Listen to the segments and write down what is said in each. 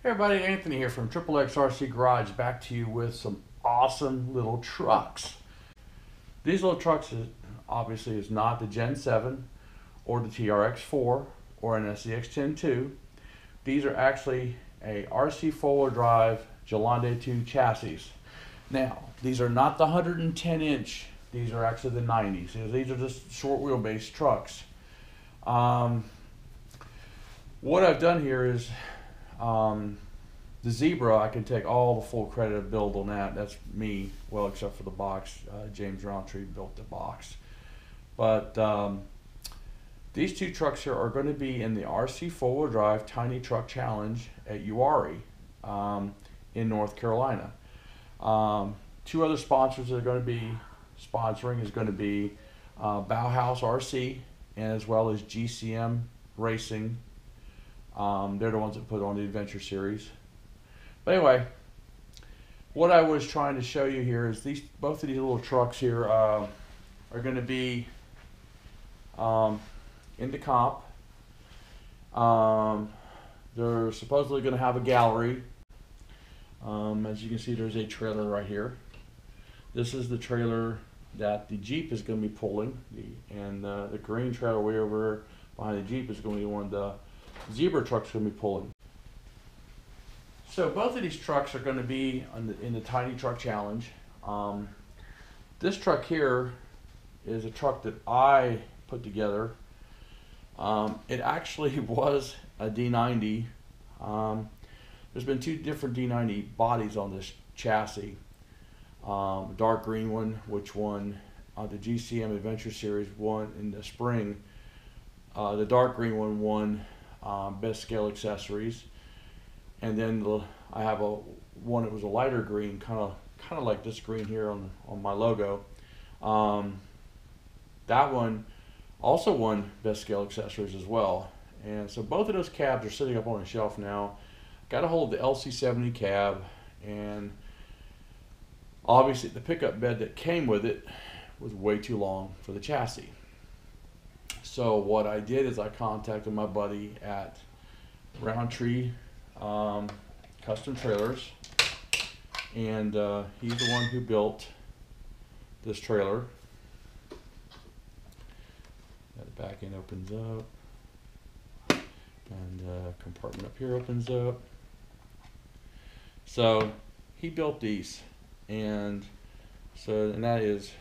Hey everybody, Anthony here from XXX RC Garage, back to you with some awesome little trucks. These little trucks obviously is not the Gen 7 or the TRX4 or an SCX Gen 2. These are actually a RC4WD drive Gelande 2 chassis. Now, these are not the 110 inch, these are actually the 90s. These are just short wheelbase trucks. What I've done here is the Zebra, I can take all the full credit of build on that. That's me, well, except for the box. James Roundtree built the box. But these two trucks here are going to be in the RC4WD drive Tiny Truck Challenge at UARI in North Carolina. Two other sponsors that are going to be sponsoring is going to be Bauhaus RC and as well as GCM Racing. They're the ones that put on the Adventure Series. But anyway, what I was trying to show you here is both of these little trucks here are going to be in the comp. They're supposedly going to have a gallery. As you can see, there's a trailer right here. This is the trailer that the Jeep is going to be pulling, and the green trailer way over behind the Jeep is going to be one the Zebra truck's going to be pulling. So both of these trucks are going to be in the Tiny Truck Challenge. This truck here is a truck that I put together. It actually was a D90. There's been two different D90 bodies on this chassis. Dark green one, which won the GCM Adventure Series won in the spring. The dark green one won Best Scale Accessories, and then I have one that was a lighter green, kind of like this green here on my logo. That one also won Best Scale Accessories as well, and so both of those cabs are sitting up on a shelf now. Got a hold of the LC70 cab, and obviously the pickup bed that came with it was way too long for the chassis. So what I did is I contacted my buddy at Roundtree Custom Trailers, and he's the one who built this trailer. The back end opens up, and the compartment up here opens up. So he built these, and that is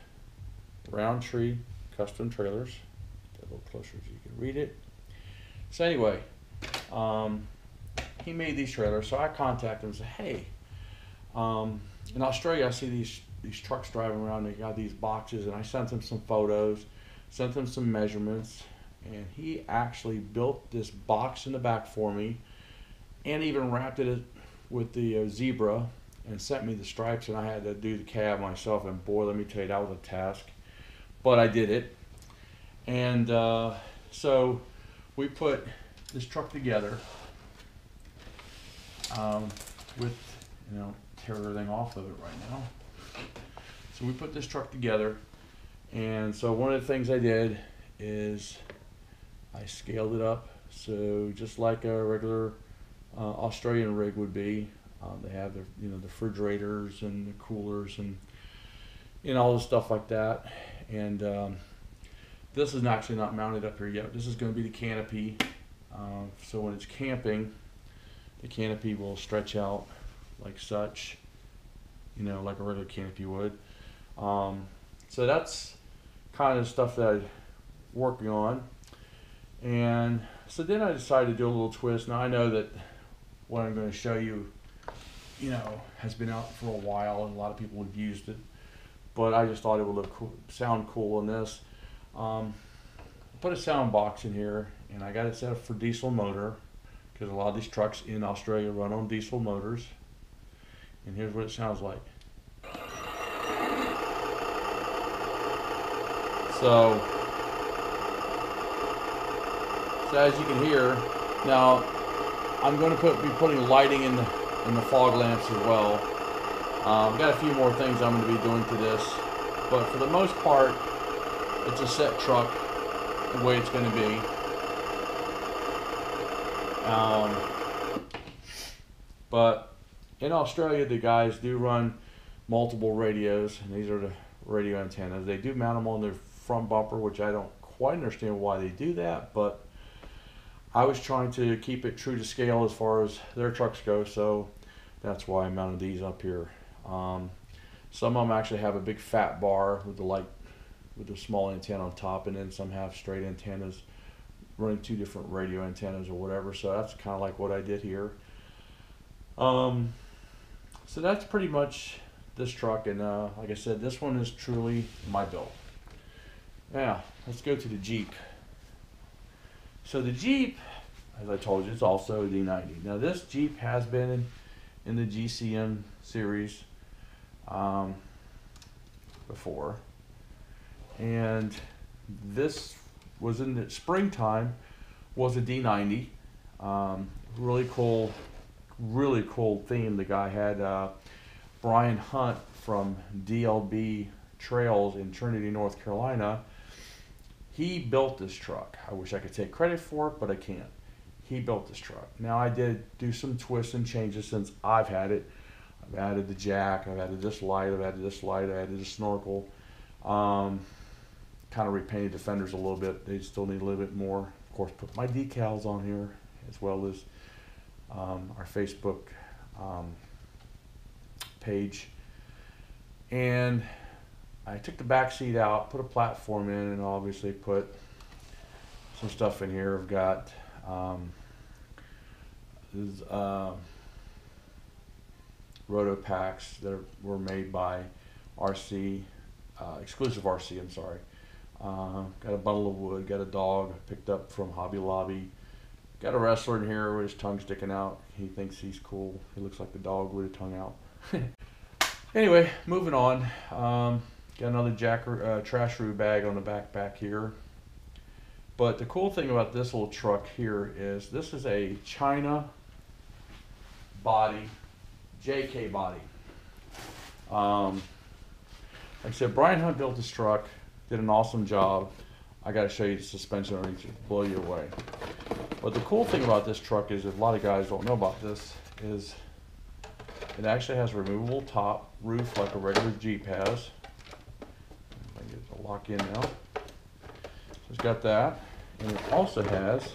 Roundtree Custom Trailers. A little closer so you can read it. So anyway, he made these trailers, so I contacted him and said, hey, in Australia I see these trucks driving around, they got these boxes, and I sent him some photos, sent him some measurements, and he actually built this box in the back for me and even wrapped it with the Zebra and sent me the stripes, and I had to do the cab myself, and boy, let me tell you, that was a task, but I did it. And so we put this truck together with, tear everything off of it right now. So we put this truck together, and so one of the things I did is I scaled it up, so just like a regular Australian rig would be. They have their, the refrigerators and the coolers and all the stuff like that. And this is actually not mounted up here yet. This is going to be the canopy. So when it's camping, the canopy will stretch out like such, like a regular canopy would. So that's kind of stuff that I'm working on. And so then I decided to do a little twist. Now I know that what I'm going to show you, has been out for a while and a lot of people have used it, but I just thought it would look cool, sound cool in this. Put a sound box in here, and I got it set up for diesel motor because a lot of these trucks in Australia run on diesel motors. And here's what it sounds like. So as you can hear, now I'm going to be putting lighting in the fog lamps as well. I've got a few more things I'm going to be doing to this, but for the most part, it's a set truck the way it's going to be. But in Australia, the guys do run multiple radios, and these are the radio antennas. They do mount them on their front bumper, which I don't quite understand why they do that, but I was trying to keep it true to scale as far as their trucks go, so that's why I mounted these up here. Some of them actually have a big fat bar with the with the small antenna on top, and then some have straight antennas running two different radio antennas or whatever. So that's kind of like what I did here. So that's pretty much this truck, and like I said, this one is truly my build. Now let's go to the Jeep. So the Jeep, as I told you, it's also a D90. Now this Jeep has been in the GCM series before, and this was in the springtime, was a D90. Really cool theme. The guy had Brian Hunt from DLB Trails in Trinity, North Carolina. He built this truck. I wish I could take credit for it, but I can't. He built this truck. Now I did do some twists and changes since I've had it. I've added the jack, I've added this light, I've added this light, I added the snorkel. Kind of repainted the fenders a little bit. They still need a little bit more. Of course, put my decals on here, as well as our Facebook page. And I took the back seat out, put a platform in, and obviously put some stuff in here. I've got roto packs that were made by RC, exclusive RC, I'm sorry. Got a bundle of wood, got a dog picked up from Hobby Lobby. Got a wrestler in here with his tongue sticking out. He thinks he's cool. He looks like the dog with a tongue out. Anyway, moving on. Got another trash-roo bag on the back here. But the cool thing about this little truck here is this is a China body, JK body. Like I said, Brian Hunt built this truck, did an awesome job. I got to show you the suspension underneath it, blow you away. But the cool thing about this truck is, a lot of guys don't know about this, is it actually has a removable top roof like a regular Jeep has. I can get it to lock in now. So it's got that, and it also has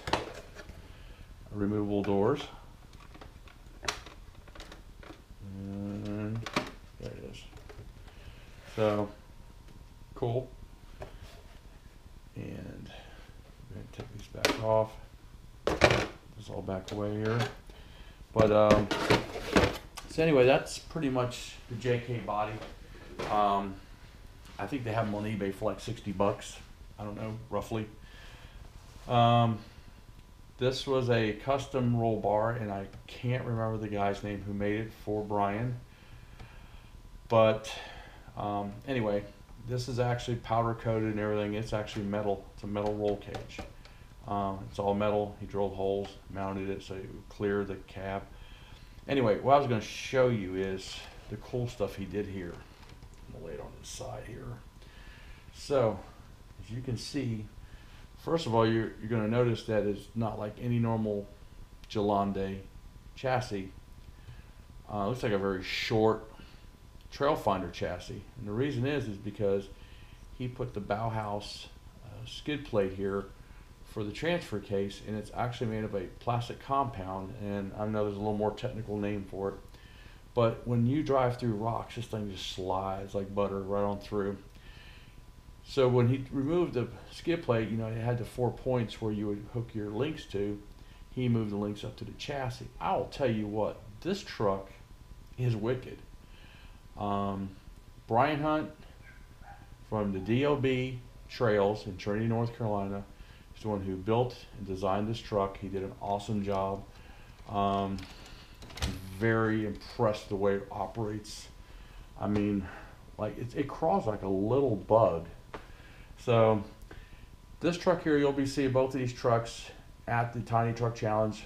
removable doors. And there it is. So cool. And I'm going to take these back off. This all back away here. But so anyway, that's pretty much the JK body. I think they have them on eBay for like 60 bucks. I don't know, roughly. This was a custom roll bar, and I can't remember the guy's name who made it for Brian. But anyway, this is actually powder coated and everything. It's actually metal. It's a metal roll cage. It's all metal. He drilled holes, mounted it so it would clear the cab. Anyway, what I was going to show you is the cool stuff he did here. I'm going to lay it on the side here. So, as you can see, first of all, you're going to notice that it's not like any normal Gelande chassis. It looks like a very short Trail Finder chassis, and the reason is because he put the Bauhaus skid plate here for the transfer case, and it's actually made of a plastic compound, and I know there's a little more technical name for it, but when you drive through rocks, this thing just slides like butter right on through. So when he removed the skid plate, you know, it had the 4 points where you would hook your links to. He moved the links up to the chassis. I'll tell you what, this truck is wicked. Brian Hunt from the DLB Trails in Trinity, North Carolina, is the one who built and designed this truck. He did an awesome job. I'm very impressed the way it operates. I mean, like it crawls like a little bug. So this truck here, you'll be seeing both of these trucks at the Tiny Truck Challenge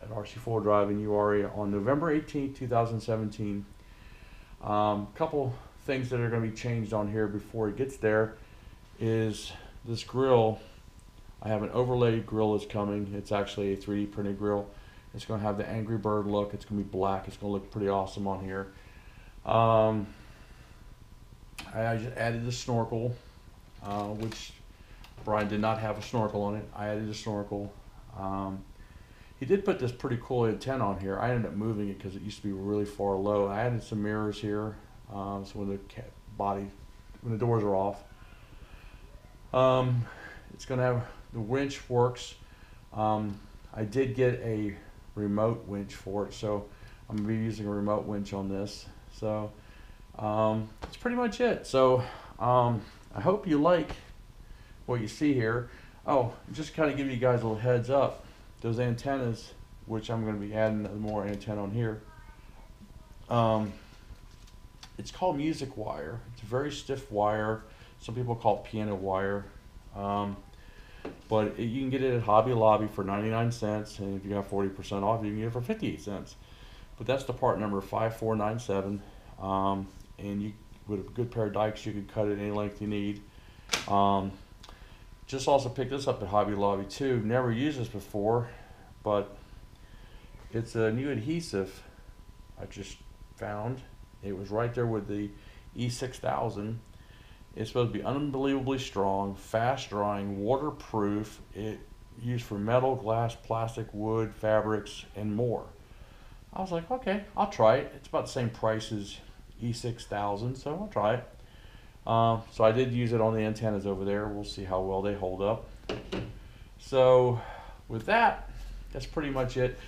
at RC4 Drive in Uarea on November 18th, 2017. Couple things that are going to be changed on here before it gets there is this grill. I have an overlaid grill that's coming. It's actually a 3D printed grill. It's going to have the Angry Bird look. It's going to be black. It's going to look pretty awesome on here. I just added the snorkel, which Brian did not have a snorkel on it. I added a snorkel. He did put this pretty cool antenna on here. I ended up moving it because it used to be really far low. I added some mirrors here, so when the doors are off. It's going to have the winch works. I did get a remote winch for it, so I'm going to be using a remote winch on this. So that's pretty much it. So I hope you like what you see here. Oh, just kind of give you guys a little heads up. Those antennas, which I'm going to be adding more antenna on here. It's called music wire. It's a very stiff wire. Some people call it piano wire. But you can get it at Hobby Lobby for 99 cents, and if you have 40% off, you can get it for 58 cents. But that's the part number 5497. And you, with a good pair of dikes, you can cut it any length you need. Just also picked this up at Hobby Lobby too. Never used this before, but it's a new adhesive I just found. It was right there with the E6000. It's supposed to be unbelievably strong, fast drying, waterproof. It used for metal, glass, plastic, wood, fabrics, and more. I was like, okay, I'll try it. It's about the same price as E6000, so I'll try it. So I did use it on the antennas over there. We'll see how well they hold up. So with that, that's pretty much it.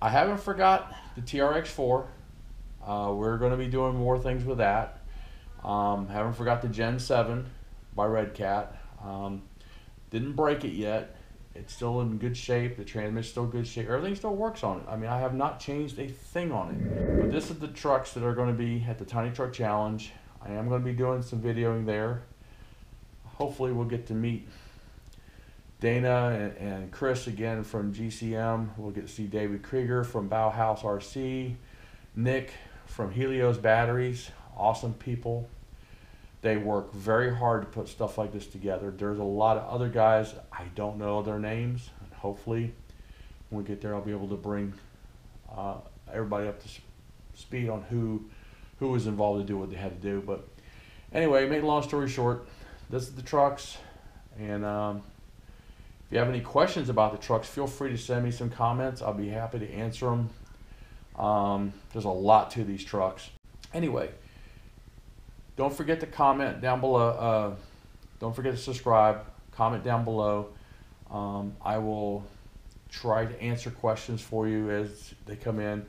I haven't forgot the TRX4. We're going to be doing more things with that. Haven't forgot the Gen 7 by Red Cat. Didn't break it yet. It's still in good shape. The transmission's still in good shape. Everything still works on it. I mean, I have not changed a thing on it. But this is the trucks that are going to be at the Tiny Truck Challenge. I am going to be doing some videoing there. Hopefully we'll get to meet Dana and Chris again from GCM. We'll get to see David Krieger from Bauhaus RC. Nick from Helios Batteries. Awesome people. They work very hard to put stuff like this together. There's a lot of other guys. I don't know their names. And hopefully when we get there, I'll be able to bring everybody up to speed on who was involved to do what they had to do. But anyway, make a long story short, this is the trucks. And if you have any questions about the trucks, feel free to send me some comments. I'll be happy to answer them. There's a lot to these trucks. Anyway, don't forget to comment down below. Don't forget to subscribe. Comment down below. I will try to answer questions for you as they come in.